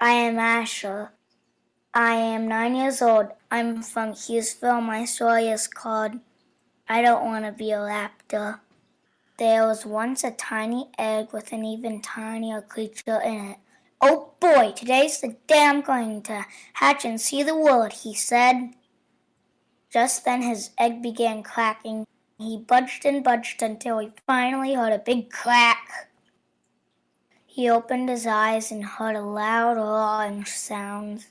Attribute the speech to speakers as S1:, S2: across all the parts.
S1: I am Asher. I am 9 years old. I'm from Hughesville. My story is called I Don't Want to Be a Raptor. There was once a tiny egg with an even tinier creature in it. Oh boy, today's the day I'm going to hatch and see the world, he said. Just then his egg began cracking. He budged and budged until he finally heard a big crack. He opened his eyes and heard a loud roaring sound.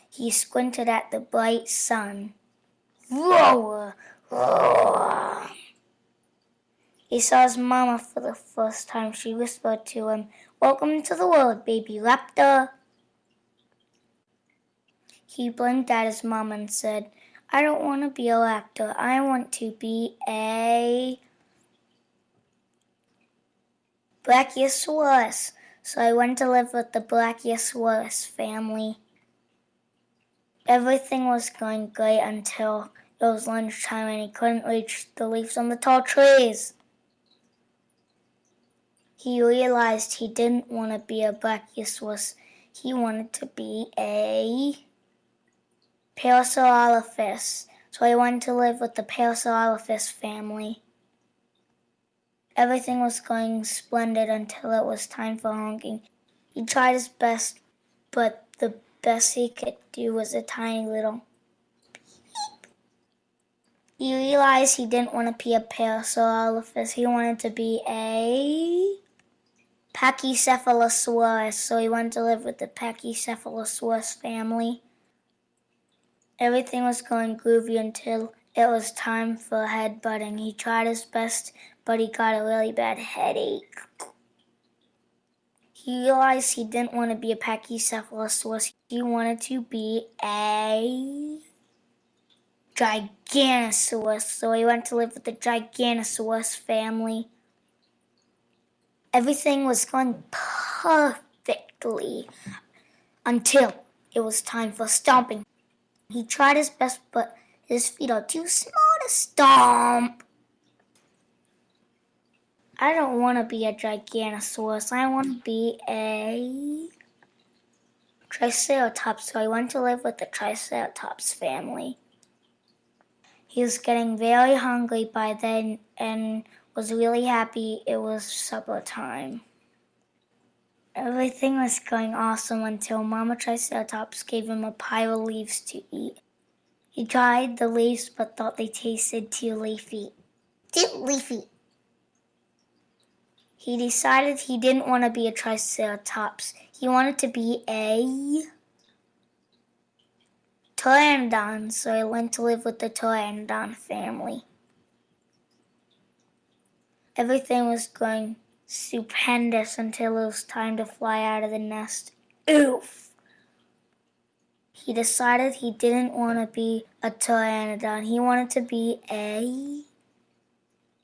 S1: He squinted at the bright sun. Roar! Roar! He saw his mama for the first time. She whispered to him, "Welcome to the world, baby Raptor." He blinked at his mama and said, "I don't want to be a raptor. I want to be a Brachiosaurus." So I went to live with the Brachiosaurus family. Everything was going great until it was lunchtime and he couldn't reach the leaves on the tall trees. He realized he didn't want to be a Brachiosaurus. He wanted to be a Parasaurolophus. So he went to live with the Parasaurolophus family. Everything was going splendid until it was time for honking. He tried his best, but the best he could do was a tiny little beep. He realized he didn't want to be a Parasaurolophus. He wanted to be a Pachycephalosaurus, so he went to live with the Pachycephalosaurus family. Everything was going groovy until it was time for headbutting. He tried his best, but he got a really bad headache. He realized he didn't want to be a Pachycephalosaurus. He wanted to be a Giganosaurus, so he went to live with the Giganosaurus family. Everything was going perfectly until it was time for stomping. He tried his best, but his feet are too small to stomp. I don't want to be a Giganosaurus. I want to be a Triceratops, so I went to live with the Triceratops family. He was getting very hungry by then and was really happy it was supper time. Everything was going awesome until Mama Triceratops gave him a pile of leaves to eat. He tried the leaves but thought they tasted too leafy. Too leafy. He decided he didn't want to be a Triceratops. He wanted to be a Pteranodon, so he went to live with the Pteranodon family. Everything was going stupendous until it was time to fly out of the nest. Oof! He decided he didn't want to be a Pteranodon. He wanted to be a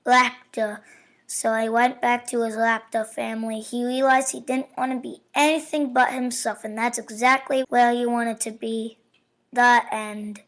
S1: Raptor. So he went back to his Raptor family. He realized he didn't want to be anything but himself, and that's exactly where he wanted to be. The end.